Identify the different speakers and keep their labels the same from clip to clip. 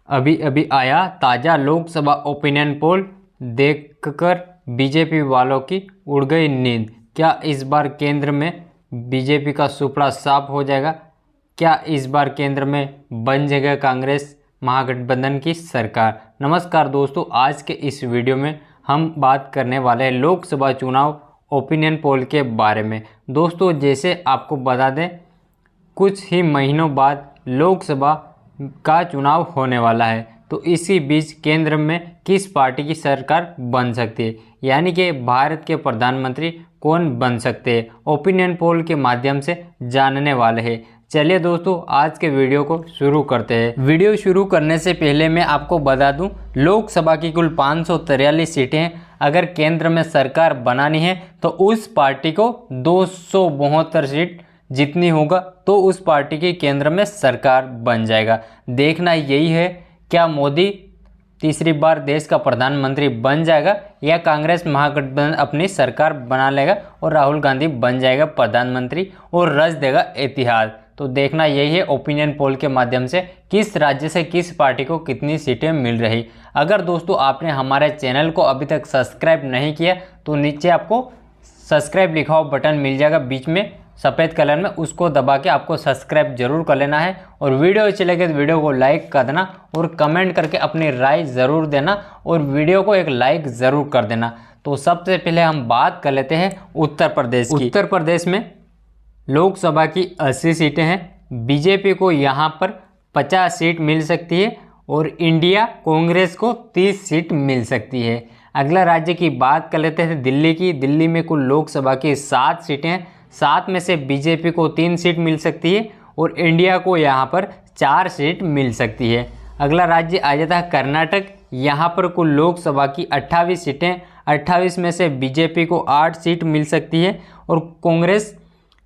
Speaker 1: अभी अभी आया ताज़ा लोकसभा ओपिनियन पोल देखकर बीजेपी वालों की उड़ गई नींद। क्या इस बार केंद्र में बीजेपी का सुपड़ा साफ हो जाएगा? क्या इस बार केंद्र में बन जाएगा कांग्रेस महागठबंधन की सरकार? नमस्कार दोस्तों, आज के इस वीडियो में हम बात करने वाले हैं लोकसभा चुनाव ओपिनियन पोल के बारे में। दोस्तों, जैसे आपको बता दें, कुछ ही महीनों बाद लोकसभा का चुनाव होने वाला है, तो इसी बीच केंद्र में किस पार्टी की सरकार बन सकती है, यानी कि भारत के प्रधानमंत्री कौन बन सकते हैं, ओपिनियन पोल के माध्यम से जानने वाले हैं। चलिए दोस्तों, आज के वीडियो को शुरू करते हैं। वीडियो शुरू करने से पहले मैं आपको बता दूं, लोकसभा की कुल 543 सीटें हैं। अगर केंद्र में सरकार बनानी है तो उस पार्टी को 272 सीट जितनी होगा तो उस पार्टी की केंद्र में सरकार बन जाएगा। देखना यही है, क्या मोदी तीसरी बार देश का प्रधानमंत्री बन जाएगा या कांग्रेस महागठबंधन अपनी सरकार बना लेगा और राहुल गांधी बन जाएगा प्रधानमंत्री और रच देगा इतिहास। तो देखना यही है ओपिनियन पोल के माध्यम से किस राज्य से किस पार्टी को कितनी सीटें मिल रही। अगर दोस्तों आपने हमारे चैनल को अभी तक सब्सक्राइब नहीं किया तो नीचे आपको सब्सक्राइब लिखा हुआ बटन मिल जाएगा बीच में सफ़ेद कलर में, उसको दबा के आपको सब्सक्राइब जरूर कर लेना है। और वीडियो अच्छी लगे तो वीडियो को लाइक कर देना और कमेंट करके अपनी राय ज़रूर देना और वीडियो को एक लाइक ज़रूर कर देना। तो सबसे पहले हम बात कर लेते हैं उत्तर प्रदेश की। उत्तर प्रदेश में लोकसभा की 80 सीटें हैं। बीजेपी को यहाँ पर 50 सीट मिल सकती है और इंडिया कांग्रेस को 30 सीट मिल सकती है। अगला राज्य की बात कर लेते हैं दिल्ली की। दिल्ली में कुल लोकसभा की 7 सीटें हैं। 7 में से बीजेपी को 3 सीट मिल सकती है और इंडिया को यहाँ पर 4 सीट मिल सकती है। अगला राज्य आ जाता है कर्नाटक। यहाँ पर कुल लोकसभा की 28 सीटें, 28 में से बीजेपी को 8 सीट मिल सकती है और कांग्रेस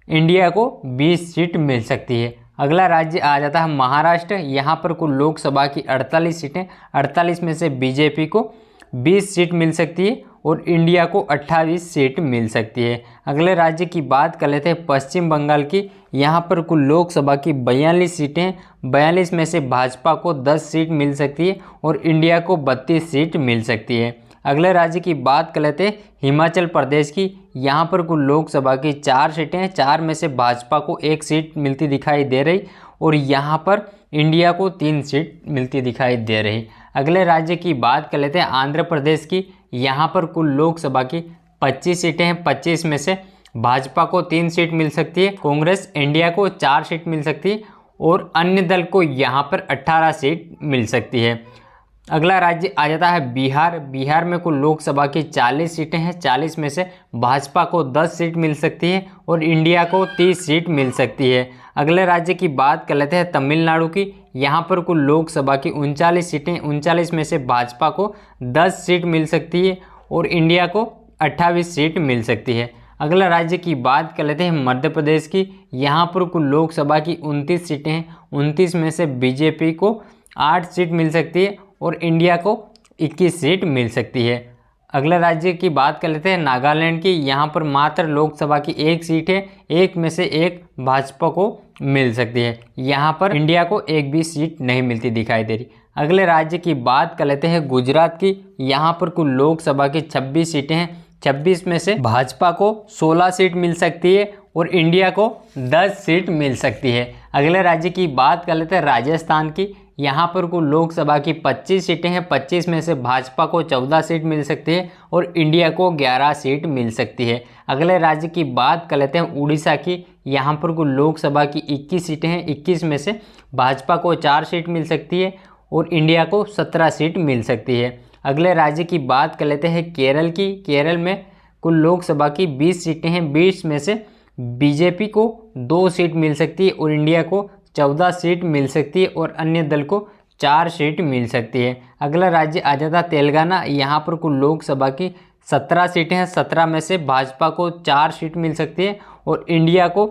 Speaker 1: इंडिया को 20 सीट मिल सकती है। अगला राज्य आ जाता है महाराष्ट्र। यहाँ पर कुल लोकसभा की 48 सीटें, 48 में से बीजेपी को 20 सीट मिल सकती है और इंडिया को 28 सीट मिल सकती है। अगले राज्य की बात कर लेते हैं पश्चिम बंगाल की। यहाँ पर कुल लोकसभा की 42 सीटें हैं। 42 में से भाजपा को 10 सीट मिल सकती है और इंडिया को 32 सीट मिल सकती है। अगले राज्य की बात कर लेते हैं हिमाचल प्रदेश की। यहाँ पर कुल लोकसभा की 4 सीटें हैं। 4 में से भाजपा को 1 सीट मिलती दिखाई दे रही और यहाँ पर इंडिया को 3 सीट मिलती दिखाई दे रही। अगले राज्य की बात कर लेते हैं आंध्र प्रदेश की। यहाँ पर कुल लोकसभा की 25 सीटें हैं। 25 में से भाजपा को 3 सीट मिल सकती है, कांग्रेस इंडिया को 4 सीट मिल सकती है और अन्य दल को यहाँ पर 18 सीट मिल सकती है। अगला राज्य आ जाता है बिहार। बिहार में कुल लोकसभा की 40 सीटें हैं। 40 में से भाजपा को 10 सीट मिल सकती है और इंडिया को 30 सीट मिल सकती है। अगले राज्य की बात कर लेते हैं तमिलनाडु की। यहाँ पर कुल लोकसभा की 39 सीटें, 39 में से भाजपा को 10 सीट मिल सकती है और इंडिया को 28 सीट मिल सकती है। अगला राज्य की बात कर लेते हैं मध्य प्रदेश की। यहाँ पर कुल लोकसभा की 29 सीटें हैं। 29 में से बीजेपी को 8 सीट मिल सकती है और इंडिया को 21 सीट मिल सकती है। अगला राज्य की बात कर लेते हैं नागालैंड की। यहाँ पर मात्र लोकसभा की 1 सीट है। 1 में से 1 भाजपा को मिल सकती है। यहाँ पर इंडिया को एक भी सीट नहीं मिलती दिखाई दे रही। अगले राज्य की बात कर लेते हैं गुजरात की। यहाँ पर कुल लोकसभा की 26 सीटें हैं। 26 में से भाजपा को 16 सीट मिल सकती है और इंडिया को 10 सीट मिल सकती है। अगले राज्य की बात कर लेते हैं राजस्थान की। यहाँ पर कुल लोकसभा की 25 सीटें हैं। 25 में से भाजपा को 14 सीट मिल सकती है और इंडिया को 11 सीट मिल सकती है। अगले राज्य की बात कर लेते हैं उड़ीसा की। यहाँ पर कुल लोकसभा की 21 सीटें हैं। 21 में से भाजपा को 4 सीट मिल सकती है और इंडिया को 17 सीट मिल सकती है। अगले राज्य की बात कर लेते हैं केरल की। केरल में कुल लोकसभा की 20 सीटें हैं। 20 में से बीजेपी को 2 सीट मिल सकती है और इंडिया को 14 सीट मिल सकती है और अन्य दल को 4 सीट मिल सकती है। अगला राज्य आ जाता तेलंगाना। यहाँ पर कुल लोकसभा की 17 सीटें हैं। 17 में से भाजपा को 4 सीट मिल सकती है और इंडिया को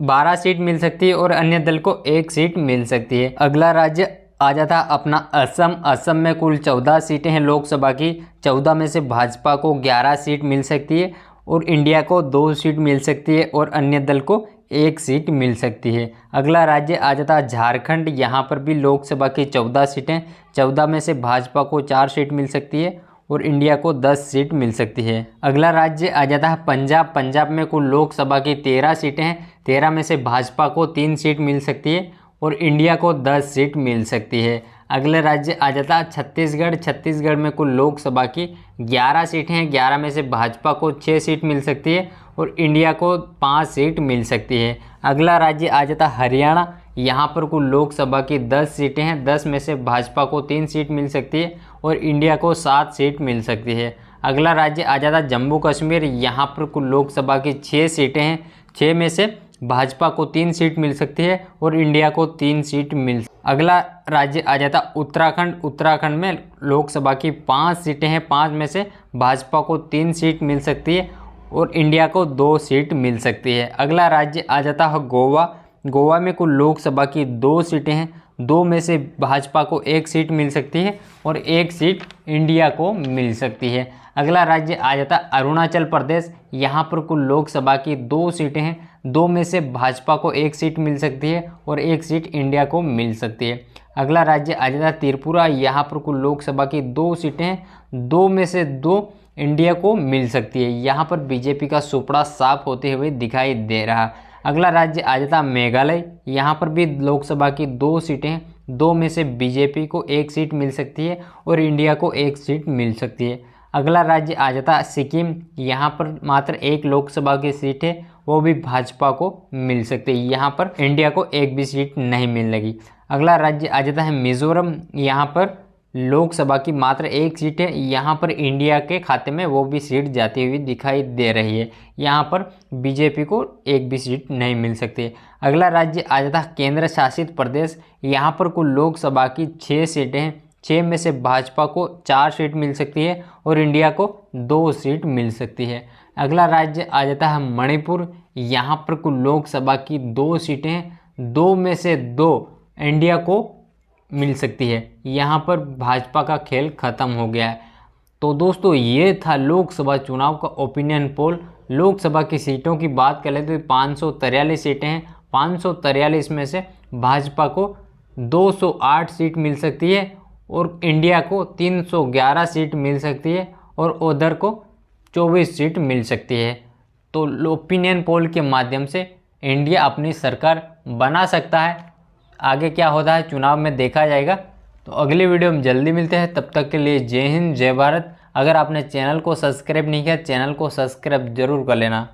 Speaker 1: 12 सीट मिल सकती है और अन्य दल को 1 सीट मिल सकती है। अगला राज्य आ जाता अपना असम। असम में कुल 14 सीटें हैं लोकसभा की। 14 में से भाजपा को 11 सीट मिल सकती है और इंडिया को 2 सीट मिल सकती है और अन्य दल को 1 सीट मिल सकती है। अगला राज्य आ जाता है झारखंड। यहाँ पर भी लोकसभा की 14 सीटें, 14 में से भाजपा को 4 सीट मिल सकती है और इंडिया को 10 सीट मिल सकती है। अगला राज्य आ जाता है पंजाब। पंजाब में कुल लोकसभा की 13 सीटें हैं, 13 में से भाजपा को 3 सीट मिल सकती है और इंडिया को 10 सीट मिल सकती है। अगला राज्य आ जाता है छत्तीसगढ़। छत्तीसगढ़ में कुल लोकसभा की 11 सीटें हैं, 11 में से भाजपा को 6 सीट मिल सकती है और इंडिया को 5 सीट मिल सकती है। अगला राज्य आ जाता है हरियाणा। यहाँ पर कुल लोकसभा की 10 सीटें हैं, 10 में से भाजपा को 3 सीट मिल सकती है और इंडिया को 7 सीट मिल सकती है। अगला राज्य आ जाता है जम्मू कश्मीर। यहाँ पर कुल लोकसभा की 6 सीटें हैं, 6 में से भाजपा को 3 सीट मिल सकती है और इंडिया को 3 सीट मिल। अगला राज्य आ जाता उत्तराखंड। उत्तराखंड में लोकसभा की 5 सीटें हैं, 5 में से भाजपा को 3 सीट मिल सकती है और इंडिया को 2 सीट मिल सकती है। अगला राज्य आ जाता है गोवा। गोवा में कुल लोकसभा की 2 सीटें हैं, 2 में से भाजपा को 1 सीट मिल सकती है और 1 सीट इंडिया को मिल सकती है। अगला राज्य आ जाता अरुणाचल प्रदेश। यहाँ पर कुल लोकसभा की 2 सीटें हैं, 2 में से भाजपा को 1 सीट मिल सकती है और 1 सीट इंडिया को मिल सकती है। अगला राज्य आ जाता त्रिपुरा। यहाँ पर कुल लोकसभा की 2 सीटें हैं, 2 में से 2 इंडिया को मिल सकती है। यहाँ पर बीजेपी का सुपड़ा साफ होते हुए दिखाई दे रहा। अगला राज्य आ जाता मेघालय। यहाँ पर भी लोकसभा की 2 सीटें हैं, 2 में से बीजेपी को 1 सीट मिल सकती है और इंडिया को 1 सीट मिल सकती है। अगला राज्य आ जाता सिक्किम। यहाँ पर मात्र 1 लोकसभा की सीट है, वो भी भाजपा को मिल सकती है। यहाँ पर इंडिया को 1 भी सीट नहीं मिलेगी। अगला राज्य आ जाता है मिजोरम। यहाँ पर लोकसभा की मात्र 1 सीट है, यहाँ पर इंडिया के खाते में वो भी सीट जाती हुई दिखाई दे रही है। यहाँ पर बीजेपी को 1 भी सीट नहीं मिल सकती। अगला राज्य आ जाता है केंद्र शासित प्रदेश। यहाँ पर कुल लोकसभा की 6 सीटें हैं, 6 में से भाजपा को 4 सीट मिल सकती है और इंडिया को 2 सीट मिल सकती है। अगला राज्य आ जाता है मणिपुर। यहाँ पर कुल लोकसभा की 2 सीटें हैं, 2 में से 2 इंडिया को मिल सकती है। यहाँ पर भाजपा का खेल खत्म हो गया है। तो दोस्तों ये था लोकसभा चुनाव का ओपिनियन पोल। लोकसभा की सीटों की बात करें तो 543 सीटें हैं, 543 में से भाजपा को 208 सीट मिल सकती है और इंडिया को 311 सीट मिल सकती है और उधर को 24 सीट मिल सकती है। तो ओपिनियन पोल के माध्यम से इंडिया अपनी सरकार बना सकता है। आगे क्या होता है चुनाव में देखा जाएगा। तो अगली वीडियो में जल्दी मिलते हैं, तब तक के लिए जय हिंद जय भारत। अगर आपने चैनल को सब्सक्राइब नहीं किया, चैनल को सब्सक्राइब जरूर कर लेना।